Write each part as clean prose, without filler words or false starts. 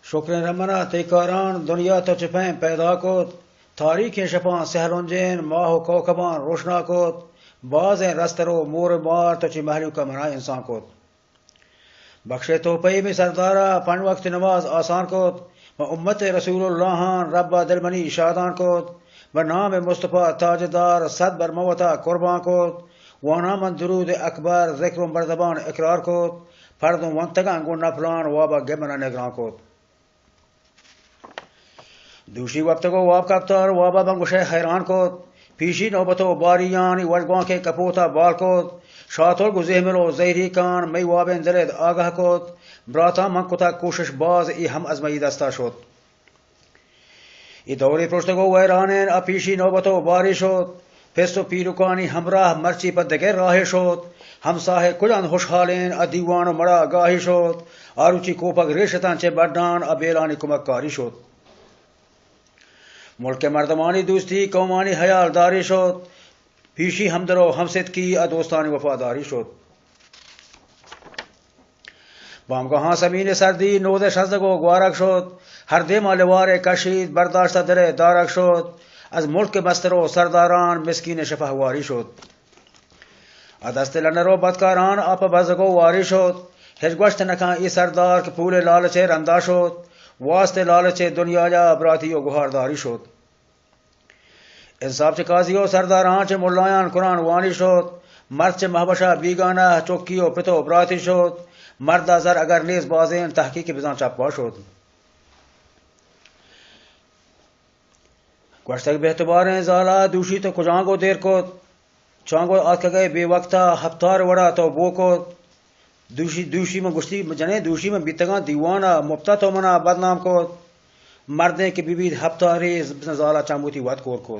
शुक्र रमना तेकारान दुनिया तो चिपें पैदा को तारीख शपां सहरुंजैन माह कौकबान रोशना को बाज रस्तरो मोर मार तो चिमहलू का मना इंसान को बख्शे तो पई में सरदारा पन वक्त नमाज आसान को उम्मत रसूलुल्लाह रब्बा दिलमनी शादान को व नाम मुस्तफ़ा ताजदार सद बरमवता कुर्बान को वाना मन दुरूद अकबर जिक्र बरदबान इकरार को फर्द वंतगा अंगो नफलान वाबा गेमना निगरान को दूसरी वक्त को वाब कप्तार वाबा बंगुशे हैरान को पीशी नौबतो बारियान वलगों के कपोता बाल को शातुल गुजेमिलो जहरी कान मई वाबें जलेद आगाह को ब्राता मंकुता कोशिश बाज ई हम अजमई दस्ता शोत ई दौरे पुष्ट को वैरान अपीशी नौबतो बारिश होत फेस्तो पीरुकानी हमराह मर्ची पर दगे राहिश होत हम साहे कुजन खुशहालेन अदीवान मड़ा गाहिश होत आरुचि कोपक रेशतां चे बड्डान अबेलानी कुमक कारिश होत मुल्क मर्दमानी दोस्ती कौमानी हयालदारी शोत पीशी हमदरो हमसिद की दोस्तानी वफादारी शोत बामगहाँ समीन सर्दी नोद शजगो ग्वारक शोत हर दे मालवारे कशीद बर्दाश्त दरे दारक शोत अज मुल्क मस्तरो सरदारान मिस्कीन शफावारी शोत अदस्त लनरो बदकारान आप बजगो वारी शोत हिजगोश्त नखा ई सरदार के पूले लालचे रंदा शोत वास्ते लालचे दुनिया जा बरातियो गुहारदारी शोत इंसाफ चे काजियो सरदारान चे मुल्लायान कुरान वानी शोत मर्द चे महबशा बीगाना चौकियो पितो बराती शोत मर्दा जर अगर नेज बाजेन तहकीक बिजान चापवा शोत गोश्तक बेहतबारें जाला दूषी तो कुजांगो देर को चांगो आके गए बेवक्ता हफ्तार वड़ा तो वो को दूषी में गुश्ती जने दूषी में बीतगा दीवाना मुफ्ता तो मना बदनाम को मर्दे के बीबी हफ्तारे जाला चांबूती वत कोर को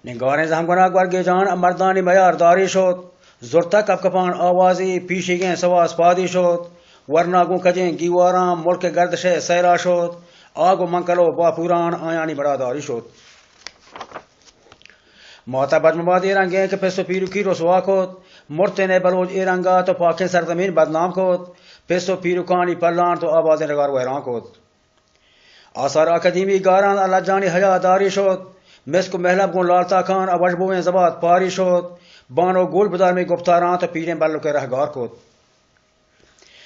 निगारें जमगना गे जान मर्दानी मयारदारी शोत जुरता कपकपान आवाजी पीशी गए सवास पादी शोत वरना गु कजें गीवारा मुल्क गर्दशे सैरा शोत आगो मंकलो बापुरान आयानी बड़ादारी शोत मोता बदमबाद रंगे के पेसो पीरू की रसवा कोत मुर्ते ने बलोच एरंगा तो पाके सरजमीन बदनाम कोत पेसो पीरू कानी पल्लान तो आबाद नगार वहरान कोत आसार अकदीमी गारान अल्लाह जानी हयादारी शोत मिस्क महलब गो लालता खान अवजबुएं जबात पारी शोत बानो गोल बदार में गुप्तारान तो पीरे बल्लो के रहगार कोत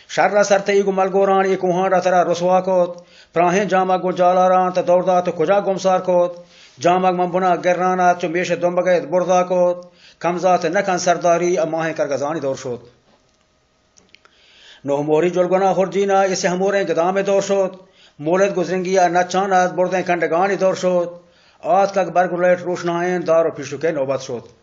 शर्रा सरते गु मलगोरान एक कुहाड़ा तरा रसवा कोत प्राहें जामा गो जालारान तो दौड़दा तो कुजा गुमसार कोत जामग मंबुना गिराना चो मेश दुम्बगे बुरदा कोत कमजात नकन सरदारी अमाहे करगजानी दौर शोत नोह मोरी जुलगुना हुरजीना इसे हमोरे गदामे दौर शोत मोलद गुजरेंगिया नचाना बुरदे कंडगानी दौर शोत आज तक बरगुलेट रोशनाएं दारो पिशु के नौबत शोत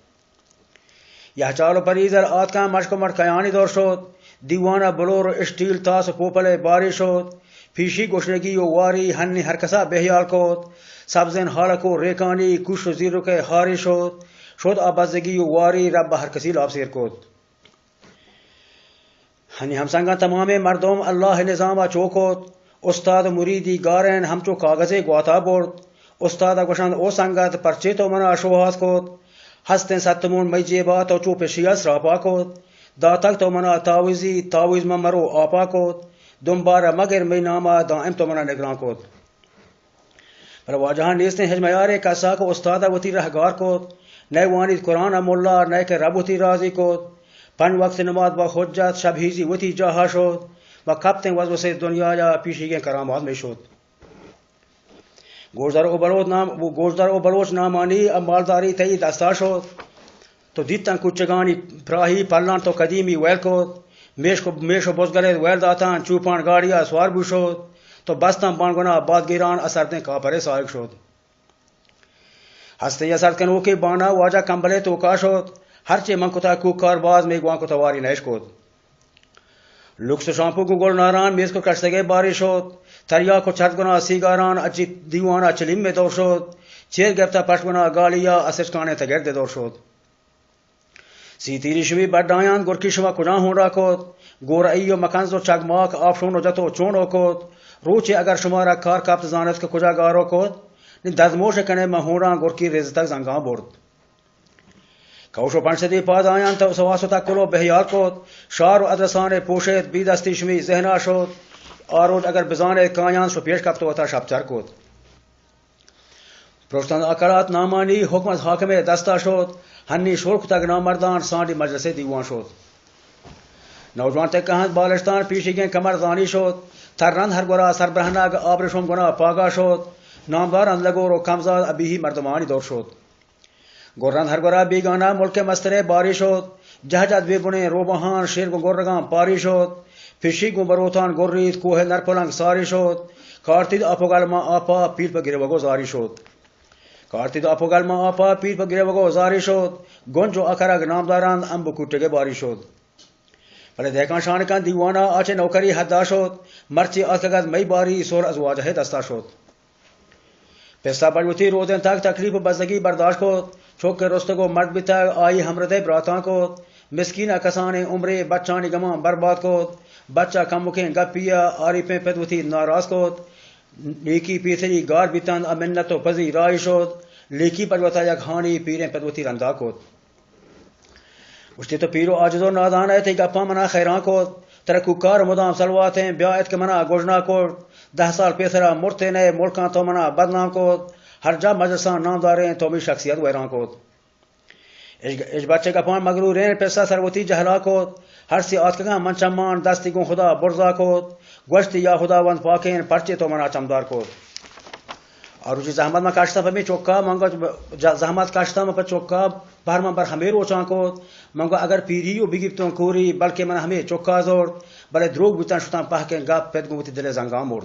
यह चालो परीजर आज का मशको मटकयानी दौर शोत दीवाना बलोर स्टील तास पोपले बारी शोत फीशी गोशनगी यो वारी हन्नी हरकसा बेहयाल कोत सब्जन हालको रेकानी कुश जीरो के हारी शोत शोत आबाजगी यो वारी रब हर कसी लाबसेर कोत हनी हम संगा तमामे मर्दोम अल्लाह निजामा चोकोत उस्ताद मुरीदी गारेन हम चो कागजे ग्वाता बोर्ड उस्ताद गोशंद ओ संगत परचे तो मना शोहात कोत हस्ते सतमून मईजेबा तो चो पेशिया सरापा कोत दातक तो मना ताविजी ताविज मरो आपा कोत दुम्बारा मगर मई नामा दाइम तो मना निगरान कोत पर वाजहां नेस्ते हजमयारे कसा को उस्ताद वती रहगार कोत नए वानिद कुरान मुल्ला नए के रबुती राजी कोत पन वक्त नमाज व हुज्जत शबहीजी वती जहा शोत व कप्ते वज़ से दुनिया या पीशी के करामात में शोत गोजदार ओ बलोच नामानी मालदारी तई दस्ता शोत तो दीता कुचगानी प्राही पल्लान तो कदीमी वैल कोत मेशो बोसगले वैल दातान चूपान गाड़िया स्वार बुशोत तो बस्तां बानगुना बादगिरान असरते कापरे सारिक शोत हस्ते असर कनो के बाना वाजा कंबले तो काशोत हरचे मंकुता कुकार बाज में गुआ को तवारी नैश कोत लुक्स शांपू को गोल नारान मेज को कशगे बारिश होत तरिया को छत गुना सीगारान अची दीवाना चलिम में दोशोत चेर गिरता पशगुना गालिया असरकाने तगेर दे दोशोत सीतीरी शवी बड्डायान गुरकी शवा कुजा होंडा कोत गोर अयो मकानजो चगमाक आपशोनो जतो चोनो कोत रोचे अगर शुमारा कार काप्त जानत के कुजा गारो कोत नि ददमोश कने महोड़ा गुरकी रेज तक जंगा बोर्द कौशो पंचदी पाद आयान तो सवासो तकलो बहयार कोत शार अदरसाने पोशेत बीदस्ती शमी जहना शोत आरोज अगर बिजाने कायान शो पेश कपतो था शब्चर कोत प्रोस्तान अकरात नामानी हुकमत हाकमे दस्ता शोत हन्नी शुल्क तक नामर्दान सांडी मजलसे दीवान शोत नौजवान तक कहां बालिस्तान पीछे के कमर दानी शोत थरन हर गोरा सरबरहना आबरशम गुना पागा शोत नामदार लगो रो कमजाद अभी ही मर्दमानी दौर शोत गोरन हर गोरा बीगाना मुल्क मस्तरे बारिश होत जहजद बेबुने रोबहान शेर गो गोरगां पारिश होत फिशी गो बरोतान गोर्रीत कोहे नरपलंग सारिश होत कार्तिद अपोगल मा आपा पीर पर गिरे वगो जारिश होत कार्तिद अपोगल मा आपा पीर पर गिरे वगो जारिश होत गोंजो अकरग नामदारान अंब कुटे के बारिश होत भले देखा शान का दीवाना आचे नौकरी हदाश होत मर्ची अकगद मई बारी सोर अजवाज है दस्ताश होत पैसा बड़वती रोदें तक तकलीफ बजगी बर्दाश्त को छोक के रोस्त को मर्द बिता आई हमरदे ब्राता को मिस्कीना कसाने उम्रे बच्चानी गमा बर्बाद को बच्चा कम मुखे गपिया आरी पे पेदवती नाराज को लेकी पीथरी गार बितान अमिन्नतो पजी राइशोद लेकी परवता या खानी पीरे पेदवती रंदा को उसते तो पीरो आजदो नादान है थे गप्पा मना खैरा को तरकुकार मुदाम सलवाते हैं ब्यात के मना गोजना को 10 साल पेथरा मुर्ते ने मुल्का तो मना बदनाम को हर जा मजसा नामदारे तो भी शख्सियत वैरा को इस बच्चे का पान मगरूर है पैसा सरवती जहला को हर से आत का मनचमान दस्ती को खुदा बुरजा को गोश्ती या खुदावंद पाकेन पर्चे तो मना चमदार को और उसी जहमत में काश्ता पर चौका मंगो जहमत काश्ता में पर चौका बाहर में पर हमें रोचा को मंगो अगर पीरी बिगिप तो कोरी बल्कि मन हमें चौका जोड़ बड़े द्रोग बितन शुता पह के गा पेद गुती दिले जंगा मोड़